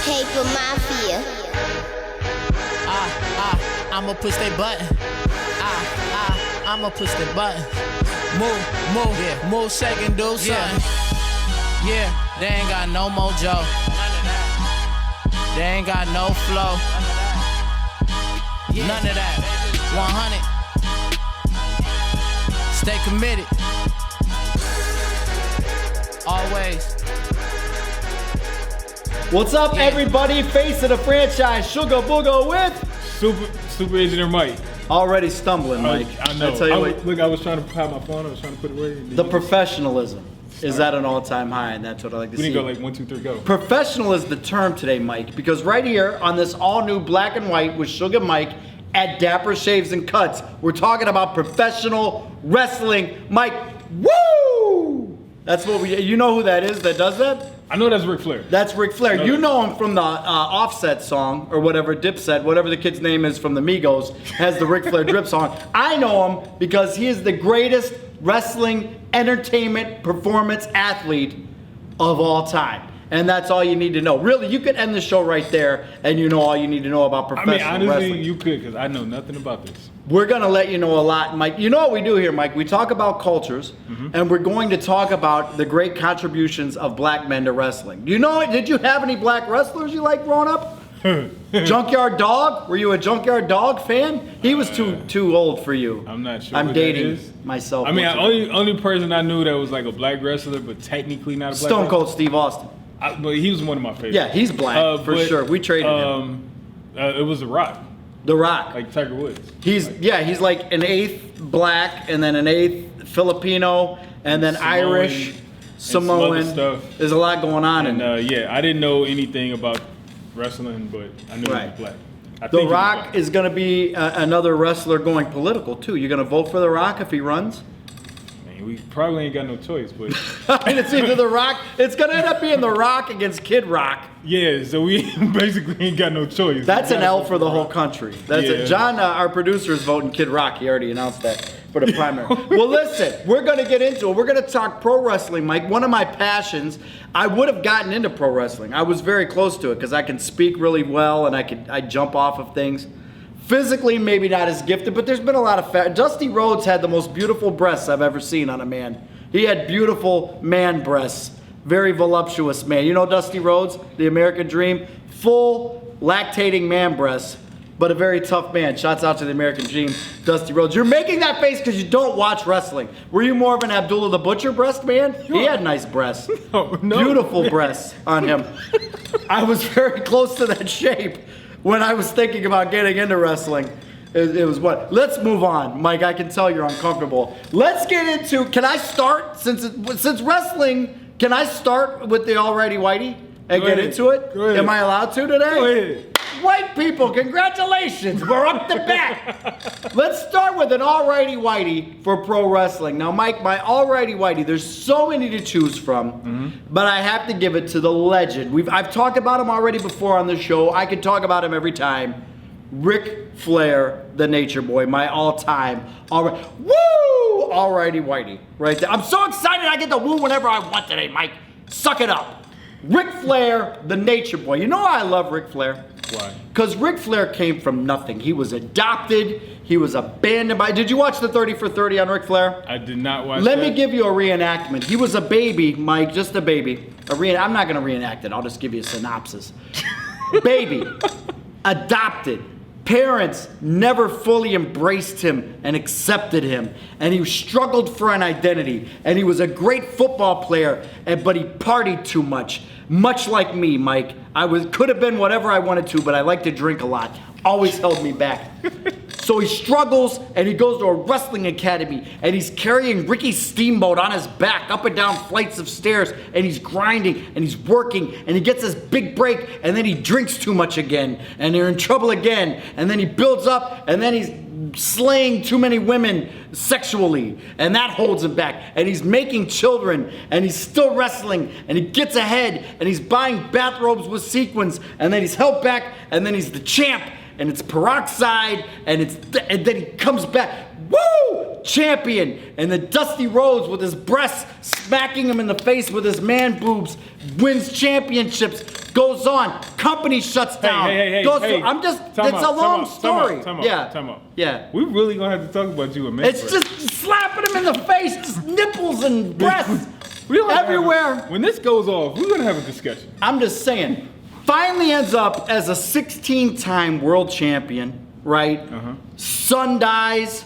Paper Mafia. I'ma push that button. I'ma push that button. Move, yeah. Move, shake and do something. Yeah, they ain't got no mojo. They ain't got no flow. None of that. 100. Stay committed. Always. What's up, everybody? Face of the franchise, Shug Booga with Super Engineer Mike. Already stumbling, Mike. I know. I tell you what, I was trying to have my phone. I was trying to put it away. the professionalism is at an all-time high, and that's what I like to see. We didn't go like 1, 2, 3, go. Professional is the term today, Mike, because right here on this all-new black and white with Shug Myke at Dapper Shaves and Cuts, we're talking about professional wrestling. Mike, woo! That's what you know who that is that does that? I know that's Ric Flair. That's Ric Flair. You know him from the Offset song, or whatever, Dipset, whatever the kid's name is from the Migos, has the Ric Flair drip song. I know him because he is the greatest wrestling, entertainment, performance athlete of all time. And that's all you need to know. Really, you could end the show right there, and you know all you need to know about professional honestly, wrestling. you could, because I know nothing about this. We're going to let you know a lot, Mike. You know what we do here, Mike? We talk about cultures, and we're going to talk about the great contributions of black men to wrestling. You know it? Did you have any black wrestlers you liked growing up? Junkyard Dog? Were you a Junkyard Dog fan? He was too old for you. I'm not sure. I'm dating myself. I mean, only person I knew that was like a black wrestler, but technically not a black Stone Cold wrestler. Steve Austin. But he was one of my favorites. Yeah, he's black for sure. We traded him. It was The Rock, The Rock. like Tiger Woods. He's like an eighth black, and then an eighth Filipino, and then Samoan, Irish, some other Samoan. stuff. There's a lot going on in there. And yeah, I didn't know anything about wrestling, but I knew he Right. was black. I The think he was Rock black. is going to be another wrestler going political too. You're going to vote for The Rock if he runs? Man, we probably ain't got no choice, but And it's either The Rock. It's going to end up being The Rock against Kid Rock. yeah, so we basically ain't got no choice. That's We an gotta L vote for the whole Rock. country. That's Yeah. it. John, our producer, is voting Kid Rock. He already announced that for the primary. Well, listen, we're going to get into it. We're going to talk pro wrestling, Mike. One of my passions. I would have gotten into pro wrestling. I was very close to it because I can speak really well and I jump off of things. Physically, maybe not as gifted, but there's been a lot of fat. Dusty Rhodes had the most beautiful breasts I've ever seen on a man. He had beautiful man breasts. Very voluptuous man. You know Dusty Rhodes, the American Dream? Full lactating man breasts, but a very tough man. Shouts out to the American Dream, Dusty Rhodes. You're making that face because you don't watch wrestling. Were you more of an Abdullah the Butcher breast man? He had nice breasts. No. Beautiful breasts on him. I was very close to that shape when I was thinking about getting into wrestling. It was what? Let's move on, Mike. I can tell you're uncomfortable. Let's get into. Can I start since wrestling? Can I start with the Alrighty Whitey and get into it? Go ahead. Am I allowed to today? Go ahead. White people, congratulations! We're up to bat. Let's start with an Alrighty Whitey for pro wrestling. Now, Mike, my Alrighty Whitey. There's so many to choose from, but I have to give it to the legend. I've talked about him already before on the show. I could talk about him every time. Ric Flair, the Nature Boy, my all-time. Alrighty Whitey, right there. I'm so excited I get to woo whenever I want today, Mike. Suck it up. Ric Flair, the Nature Boy. You know why I love Ric Flair? Why? Because Ric Flair came from nothing. He was adopted. He was abandoned by. Did you watch the 30 for 30 on Ric Flair? I did not watch Let that. me give you a reenactment. He was a baby, Mike, just a baby. I'm not going to reenact it. I'll just give you a synopsis. Baby, adopted. Parents never fully embraced him and accepted him, and he struggled for an identity, and he was a great football player, but he partied too much like me, Mike. Could have been whatever I wanted to, but I like to drink a lot. Always held me back. So he struggles, and he goes to a wrestling academy, and he's carrying Ricky Steamboat on his back up and down flights of stairs, and he's grinding, and he's working, and he gets his big break, and then he drinks too much again, and they're in trouble again, and then he builds up, and then he's slaying too many women sexually, and that holds him back, and he's making children, and he's still wrestling, and he gets ahead, and he's buying bathrobes with sequins, and then he's held back, and then he's the champ, and it's peroxide, and then he comes back, woo, champion, and then Dusty Rhodes with his breasts smacking him in the face with his man boobs, wins championships, goes on. Company shuts down. Hey, goes through. I'm just. It's a long story. Time out. Yeah. We really gonna have to talk about you and man. It's just slapping him in the face, just nipples and breasts everywhere. When this goes off, we're gonna have a discussion. I'm just saying. Finally ends up as a 16-time world champion, right? Son dies.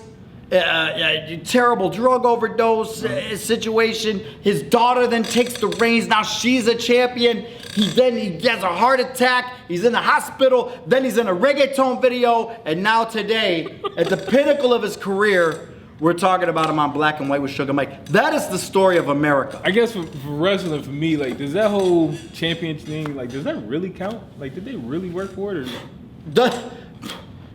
Terrible drug overdose situation. His daughter then takes the reins. Now she's a champion. He has a heart attack. He's in the hospital. Then he's in a reggaeton video. And now today, at the pinnacle of his career, we're talking about him on Black and White with Shug Myke. That is the story of America. I guess for wrestling, for me, like, does that whole champion thing, like, does that really count? Like, did they really work for it or?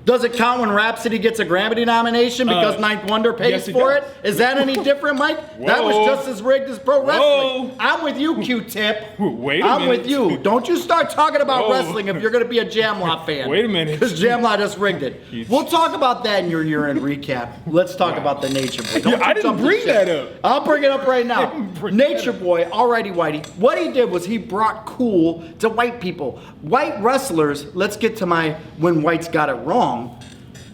Does it count when Rhapsody gets a Grammy nomination because Ninth Wonder pays for it? Is that any different, Mike? Whoa. That was just as rigged as pro wrestling. Whoa. I'm with you, Q-Tip. Wait a minute. I'm with you. Don't you start talking about wrestling if you're going to be a Jamlaw fan. Wait a minute. Because Jamlaw just rigged it. We'll talk about that in your year-end recap. Let's talk about the Nature Boy. Don't I didn't bring that up. I'll bring it up right now. Nature Boy, alrighty, Whitey. What he did was he brought cool to white people. White wrestlers, let's get to when White's got it wrong.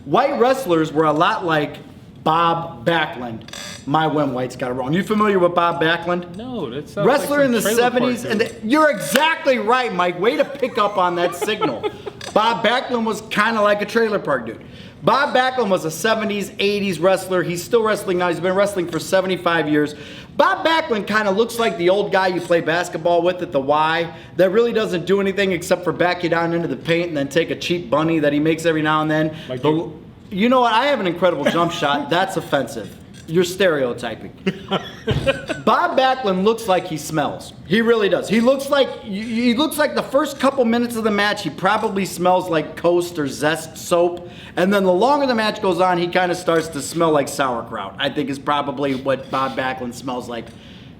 White wrestlers were a lot like Bob Backlund. When White's got it wrong. You familiar with Bob Backlund? No, that's not wrestler like in the 70s. And you're exactly right, Mike. Way to pick up on that signal. Bob Backlund was kind of like a trailer park dude. Bob Backlund was a 70s, 80s wrestler. He's still wrestling now. He's been wrestling for 75 years. Bob Backlund kind of looks like the old guy you play basketball with at the Y that really doesn't do anything except for back you down into the paint and then take a cheap bunny that he makes every now and then. Like you know what? I have an incredible jump shot. That's offensive. You're stereotyping. Bob Backlund looks like he smells. He really does. He looks like the first couple minutes of the match, he probably smells like Coast or Zest soap. And then the longer the match goes on, he kind of starts to smell like sauerkraut. I think is probably what Bob Backlund smells like.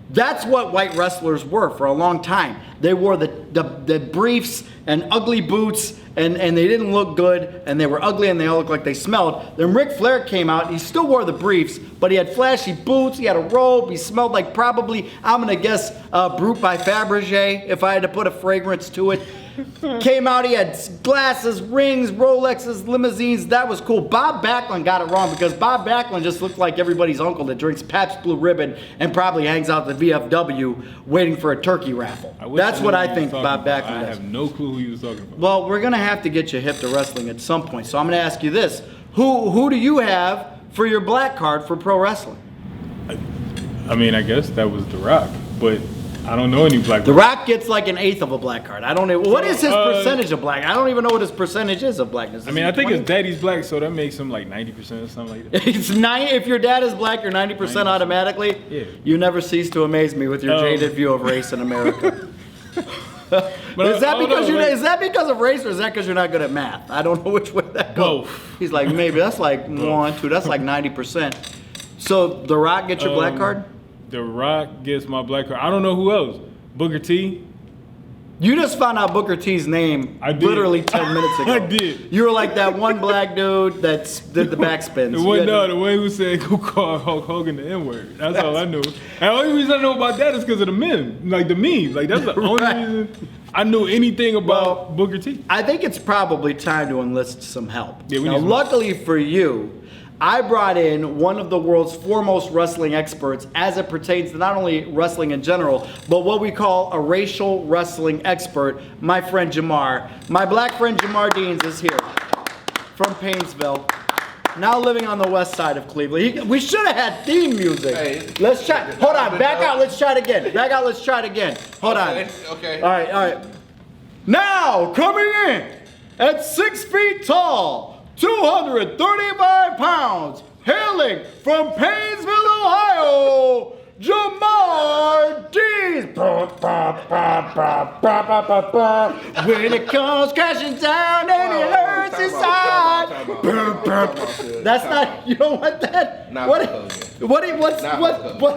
That's what white wrestlers were for a long time. They wore the briefs and ugly boots, and they didn't look good, and they were ugly, and they all looked like they smelled. Then Ric Flair came out, he still wore the briefs, but he had flashy boots, he had a robe, he smelled like probably, I'm gonna guess, Brute by Fabergé, if I had to put a fragrance to it. Came out, he had glasses, rings, Rolexes, limousines. That was cool. Bob Backlund got it wrong because Bob Backlund just looked like everybody's uncle that drinks Pabst Blue Ribbon and probably hangs out at the VFW waiting for a turkey raffle. That's what I think Bob Backlund does. I have no clue who you was talking about. Well, we're gonna have to get you hip to wrestling at some point. So I'm gonna ask you this: Who do you have for your black card for pro wrestling? I mean, I guess that was The Rock, but I don't know any black. The Rock gets like an eighth of a black card. I don't know. What is his percentage of black? I don't even know what his percentage is of blackness. I mean, I think his daddy's black, so that makes him like 90% or something like that. It's 90. If your dad is black, you're 90% automatically. Yeah. You never cease to amaze me with your jaded view of race in America. Is that because of race, or is that because you're not good at math? I don't know which way that goes. Both. He's like, maybe that's like 1, 2. That's like 90%. So The Rock gets your black card? The Rock gets my black card. I don't know who else. Booker T. You just found out Booker T's name literally 10 minutes ago. I did. You were like that one black dude that did the backspins. The way who said who called Hulk Hogan the N-word. That's all I knew. And the only reason I know about that is because of the meme. Like the memes. Like that's the only reason I knew anything about Booker T. I think it's probably time to enlist some help. Yeah, now, luckily for you, I brought in one of the world's foremost wrestling experts as it pertains to not only wrestling in general, but what we call a racial wrestling expert, my friend Jamar. My black friend Jamar Deans is here from Painesville, now living on the west side of Cleveland. We should have had theme music. Hey, let's try. Hold on, back out, let's try it again. Back out, let's try it again. Hold on. Okay. All right. Now, coming in at 6 feet tall, 235 pounds, hailing from Painesville, Ohio, Jamar Deans. When it comes crashing down and it hurts inside. That's not, you don't want that? Not what? What theme song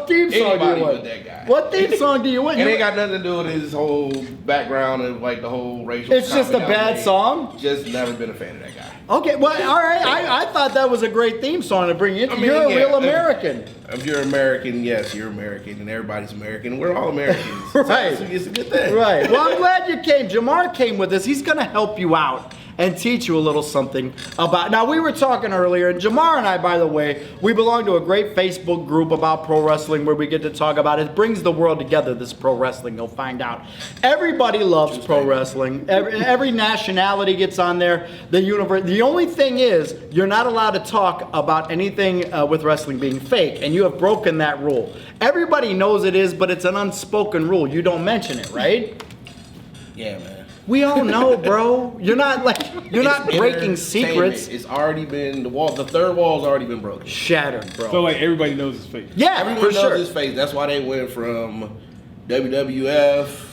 do Anybody you but want? that guy. What theme song do you want? And it ain't got nothing to do with his whole background and like the whole racial. It's just a comment bad thing. song? Just never been a fan of that guy. Okay, well, all right. I thought that was a great theme song to bring you into. I mean, You're a yeah, real American. If you're American, yes, you're American, and everybody's American. We're all Americans. Right. So it's a good thing. Right. Well, I'm glad you came. Jamar came with us. He's going to help you out and teach you a little something about. Now, we were talking earlier, and Jamar and I, by the way, we belong to a great Facebook group about pro wrestling where we get to talk about it. It brings the world together, this pro wrestling. You'll find out. Everybody loves pro wrestling. Every nationality gets on there. The only thing is, you're not allowed to talk about anything with wrestling being fake, and you have broken that rule. Everybody knows it is, but it's an unspoken rule. You don't mention it, right? Yeah, man. We all know, bro. You're not breaking secrets. It's already been the third wall's already been broken. Shattered, bro. So like everybody knows his face. Yeah, Everyone for knows sure. his face. That's why they went from WWF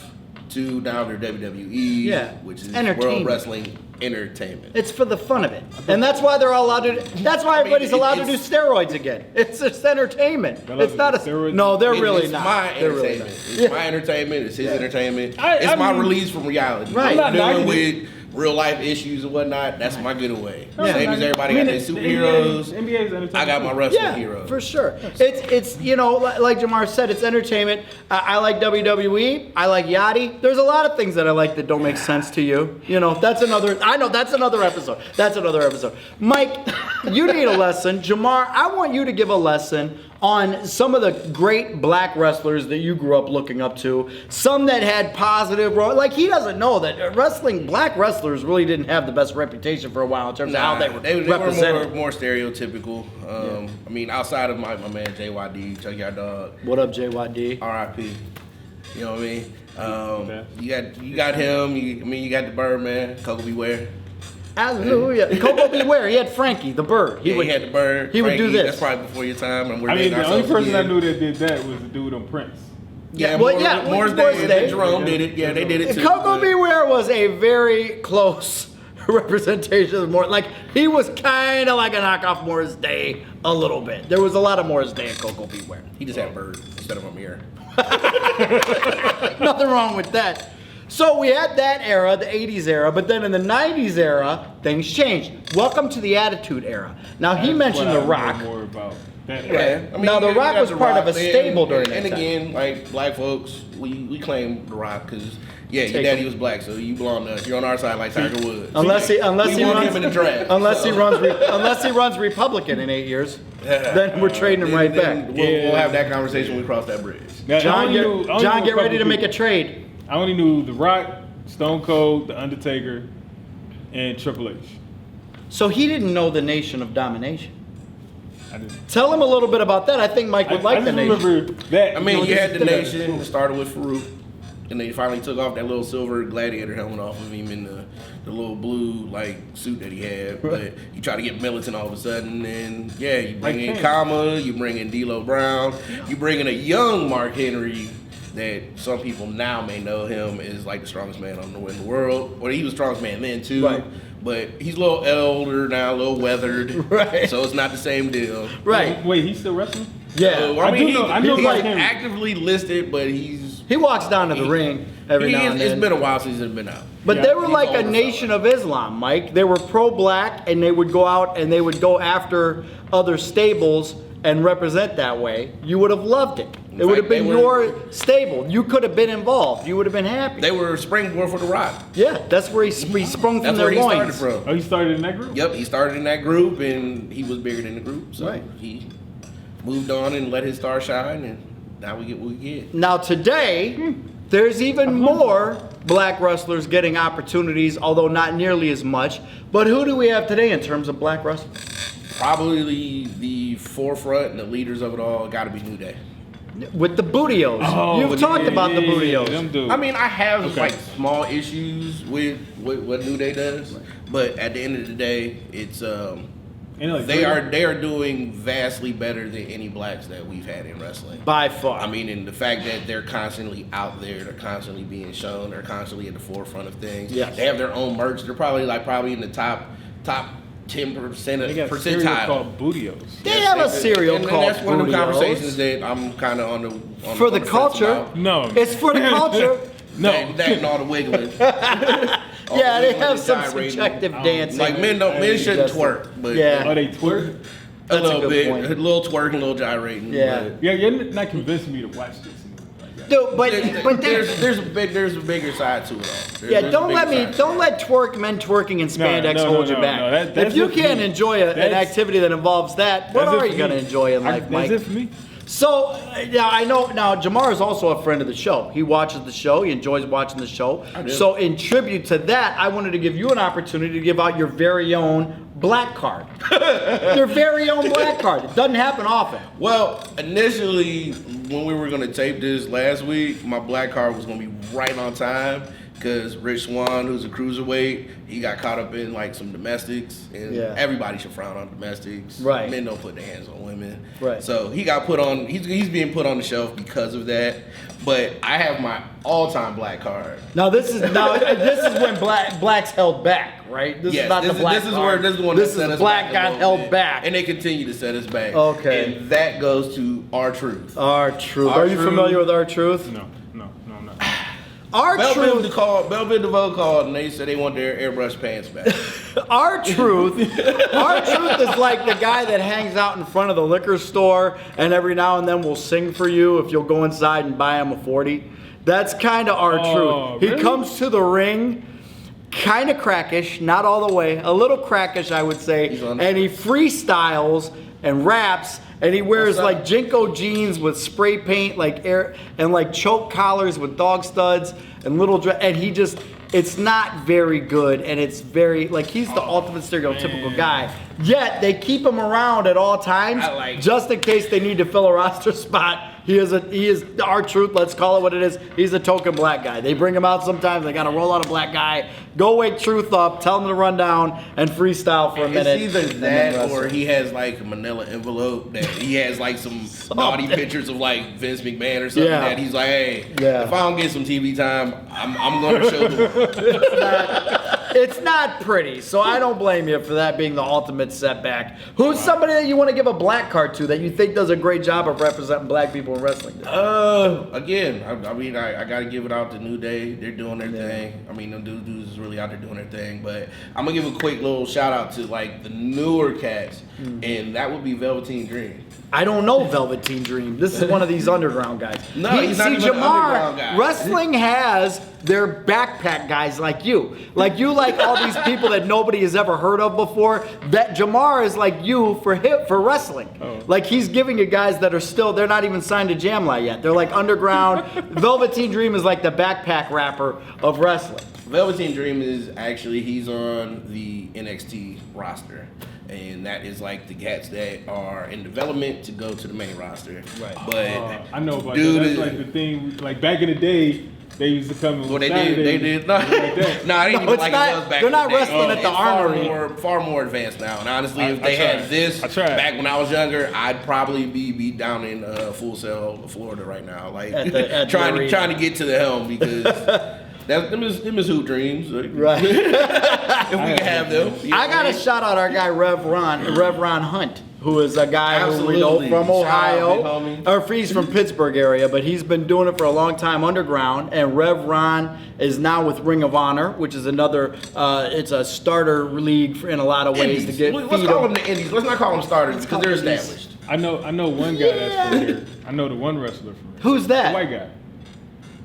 to down to WWE, Yeah. which is Entertainment. World Wrestling Entertainment. It's for the fun of it, and that's why they're all allowed to. That's why everybody's allowed to do steroids again. It's just entertainment. They're allowed It's to not do a. steroids? No, they're really It's not. my They're really entertainment. not. It's my entertainment. It's his entertainment. I It's my mean- release from reality. Right. I'm I'm not not dealing knocking with real life issues and whatnot. That's my getaway. Yeah. Same as everybody got their superheroes. NBA's entertainment. I got my wrestling Yeah, heroes. for sure. It's like Jamar said, it's entertainment. I like WWE. I like Yachty. There's a lot of things that I like that don't make sense to you. That's another. I know that's another episode. That's another episode. Mike, you need a lesson. Jamar, I want you to give a lesson on some of the great black wrestlers that you grew up looking up to. Some that had positive role. Like he doesn't know that black wrestlers really didn't have the best reputation for a while in terms of how they were represented. were more stereotypical. I mean, outside of my man JYD, Chuck Your Dog, What up, JYD? R.I.P. You know what I mean? You got him. You got the Birdman, Coco Beware. Hallelujah. Coco Beware. He had Frankie, the bird. He had the Bird. He would do Frankie, this. That's probably before your time. And we're I mean, dating the only ourselves person I again. knew that did that was the dude on Prince. Yeah, Well, Morris Morris Day Day. and Jerome did it. Yeah, they did it too. Coco but- Beware was a very close representation of Morris. Like, he was kind of like a knockoff Morris Day a little bit. There was a lot of Morris Day in Coco Beware. He just had Bird instead of a mirror. Nothing wrong with that. So we had that era, the 80s era, but then in the 90s era, things changed. Welcome to the Attitude Era. Now, he mentioned The Rock. More about that. Yeah, I mean, Now, The you Rock got was The part of a Rock, stable during that And time. again, like black folks, we claim The Rock because your Take daddy him. was black, so you belong to us. You're on our side like Tiger Woods. Unless he we want runs him in the draft. unless he so. runs Republican in 8 years, then we're trading him right Then back. We'll have that conversation when we cross that bridge. Now, John, I only John, knew get ready to couple make a people. trade. I only knew The Rock, Stone Cold, The Undertaker, and Triple H. So he didn't know the Nation of Domination. I didn't. Tell him a little bit about that. I think Mike would like I the just Nation. remember that. I mean, you had the Yeah. Nation. It started with Farouk. And they finally took off that little silver gladiator helmet off of him in the little blue like suit that he had. But you try to get militant all of a sudden, and yeah, you bring in Kama, you bring in D'Lo Brown, you bring in a young Mark Henry that some people now may know him as like the strongest man in the world. Or he was the strongest man then too. Right. But he's a little older now, a little weathered. Right. So it's not the same deal. Right. Wait, he's still wrestling? Yeah. So, I do know- I know he's Mark Henry. actively listed, but he's He walks down to the ring every now and then. It's been a while since he's been out. But Yeah, they were he's like a older Nation of Islam, Mike. They were pro-black, and they would go out and they would go after other stables and represent that way. You would have loved it. It would have fact, been they were- your stable. You could have been involved. You would have been happy. They were a springboard for The Rock. Yeah, that's where he sprung from That's their where he started loins. from. Oh, he started in that group? Yep, he started in that group, and he was bigger than the group. So Right. he moved on and let his star shine, and now we get what we get. Now today, there's even more black wrestlers getting opportunities, although not nearly as much. But who do we have today in terms of black wrestlers? Probably the forefront and the leaders of it all got to be New Day. With the Bootios. You've talked about the Bootios. Them dudes. I mean, I have Okay. like small issues with what New Day does, but at the end of the day, it's Ain't like they three? are doing vastly better than any blacks that we've had in wrestling. By far. I mean, and the fact that they're constantly out there, they're constantly being shown, they're constantly at the forefront of things. Yes. They have their own merch. They're probably in the top 10% They got cereal percentile. called Bootios. They have a cereal and called that's one of the Bootios. conversations that I'm kind of on the For the fence culture. about. No. It's for the culture. No. That and all the wiggling. Yeah, they have some gyrating. subjective dancing. Like men shouldn't twerk, but Yeah. Oh, they twerk? a That's a little good bit, point. a little twerking, a little gyrating. Yeah. but- Yeah, you're not convincing me to watch this. Like that. Dude, but there's a bigger side to it all. yeah, There's don't a let bigger me, side to don't it. let men twerking in spandex no, hold you no, back. no, that's if you it for can't me. enjoy an That's- activity that involves that, what That's it are for you gonna me. enjoy in life, Mike? That's it for me. So, yeah, I know. Now, Jamar is also a friend of the show. He watches the show. He enjoys watching the show. I do. So, in tribute to that, I wanted to give you an opportunity to give out your very own black card. Your very own black card. It doesn't happen often. Well, initially, when we were gonna tape this last week, my black card was gonna be right on time because Rich Swan, who's a cruiserweight, he got caught up in like some domestics, and Yeah. everybody should frown on domestics. Right. Men don't put their hands on women. Right. So he got put on. He's being put on the shelf because of that. But I have my all-time black card. Now, this is when blacks held back, right? This is not the black this is card. where this is the one This that set is us black back a got little held bit. back. And they continue to set us back. Okay. And that goes to R-Truth. R-Truth. R Are you Truth. familiar with R-Truth? No, I'm not. R-Truth. Belvin DeVoe called and they said they want their airbrush pants back. R-Truth is like the guy that hangs out in front of the liquor store and every now and then will sing for you if you'll go inside and buy him a 40. That's kind of R-Truth. Oh, He really? comes to the ring kind of crackish, not all the way, a little crackish I would say, He's on- and he freestyles and raps and he wears What's like up? Jinko jeans with spray paint like air and like choke collars with dog studs and little and he just it's not very good and it's very like he's the ultimate stereotypical guy. Yet they keep him around at all times I like just in case they need to fill a roster spot. He is R-Truth, let's call it what it is. He's a token black guy. They bring him out sometimes, they gotta roll out a black guy, go wake Truth up, tell him to run down and freestyle for a minute. It's either and then that wrestle. or he has like a manila envelope that he has like some naughty pictures of like Vince McMahon or something Yeah. that he's like, hey, Yeah. if I don't get some TV time, I'm gonna show them. It's not pretty, so I don't blame you for that being the ultimate setback. Who's somebody that you want to give a black card to that you think does a great job of representing black people in wrestling? Again, I mean, I gotta give it out to New Day. They're doing their thing. I mean, them dudes is really out there doing their thing. But I'm gonna give a quick little shout out to like the newer cats, and that would be Velveteen Dream. I don't know Velveteen Dream. This is one of these underground guys. No, he's not even an underground guy. Wrestling has their backpack guys like you. Like all these people that nobody has ever heard of before. That Jamar is like you for wrestling. Oh. Like he's giving you guys that are still, they're not even signed to Jamla yet. They're like underground. Velveteen Dream is like the backpack rapper of wrestling. Velveteen Dream is actually he's on the NXT roster, and that is like the cats that are in development to go to the main roster. Right. But I know about dude that. That's is- like the thing. Like back in the day, they used to come. Well, they did. No, Like that. no, I didn't No, even it's like not- it was back they're in not the day. wrestling at the It's armory. far more advanced now. And honestly, I if they tried. had this I tried. back when I was younger, I'd probably be down in Full Sail, Florida right now, like At the trying arena. to get to the helm because them is hoop dreams. Like, Right. if we can have them, you know I what gotta mean? shout out our guy Rev Ron Hunt, who is a guy who we know Absolutely. from Shout out, Ohio, big homie. or he's from Pittsburgh area, but he's been doing it for a long time underground. And Rev Ron is now with Ring of Honor, which is another. It's a starter league in a lot of ways Indies. to get Let's feed call them. them the Indies. Let's not call them starters because they're them Indies. established. I know one guy that's from here. I know the one wrestler from here. Who's The that? white guy.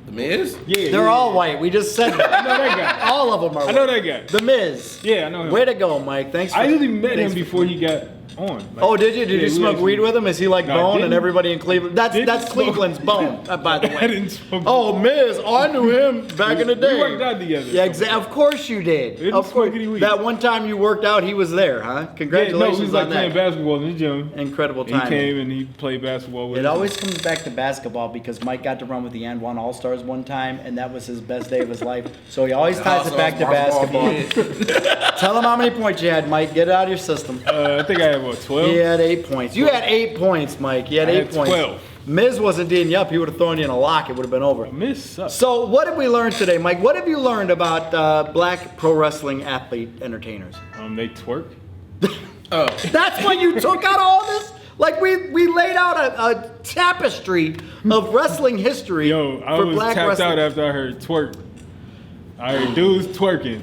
The Miz? Yeah, They're yeah, all yeah. white. We just said I that. know that guy. All of them are. I know white. that guy. The Miz. Yeah, I know him. Way to go, Mike. Thanks. For, I usually met him thanks for- before he got on. Like, Oh, did you? Did yeah, you we smoke actually- weed with him? Is he like No, I Bone and didn't. everybody in Cleveland? That's Didn't smoke- Cleveland's Bone, by the way. I didn't smoke Oh, Miz. Oh, I knew him back in the day. We worked out together. Yeah, of course you did. Didn't Of course. smoke any weed. That one time you worked out, he was there, huh? Yeah, no, Congratulations he was like on playing that. basketball in the gym. Incredible He time. came and he played basketball with It us. always comes back to basketball because Mike got to run with the N1 All-Stars one time, and that was his best day of his life. So he always ties it back to basketball. Tell him how many points you had, Mike. Get it out of your system. I think I had, what, 12? He had 8 points. You had 8 points, Mike. You had I 8 had points. 12. Miz wasn't D'ing you up. He would have thrown you in a lock. It would have been over. Miss sucks. So what did we learn today, Mike? What have you learned about black pro wrestling athlete entertainers? They twerk. That's when you took out all this? Like we laid out a tapestry of wrestling history. Yo, I for was black tapped wrestling. out after I heard twerk. I heard dudes twerking.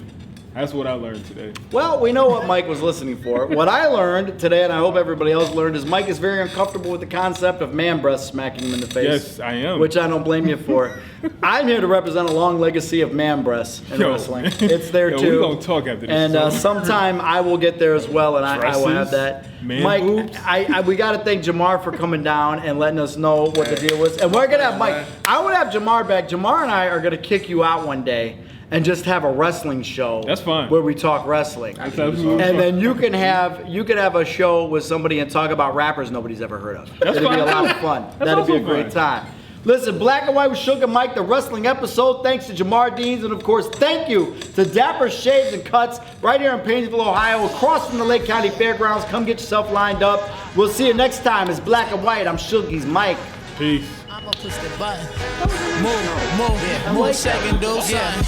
That's what I learned today. Well, we know what Mike was listening for. What I learned today, and I hope everybody else learned, is Mike is very uncomfortable with the concept of man breasts smacking him in the face. Yes, I am. Which I don't blame you for. I'm here to represent a long legacy of man breasts in wrestling. It's there Yo, too. we're gonna talk after this. And sometime I will get there as well, and I will have that. Man Mike, boobs? we got to thank Jamar for coming down and letting us know what the deal was. And we're going to have Mike. I would have Jamar back. Jamar and I are going to kick you out one day and just have a wrestling show. That's fine. Where we talk wrestling. That's absolutely And fine. then you can have a show with somebody and talk about rappers nobody's ever heard of. That's It'll be a fine. lot of fun. That's That'll be a also great fine. time. Listen, Black and White with Shug Myke, the wrestling episode. Thanks to Jamar Deans, and of course, thank you to Dapper Shaves and Cuts right here in Painesville, Ohio, across from the Lake County Fairgrounds. Come get yourself lined up. We'll see you next time. It's Black and White. I'm Shuggy's Mike. Peace. I'ma push the button. Move, yeah, move second, do something.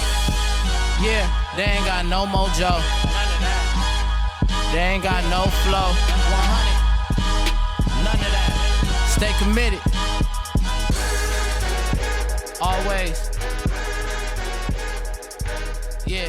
Yeah, they ain't got no mojo. They ain't got no flow. 100. None of that. Stay committed. Always. Yeah.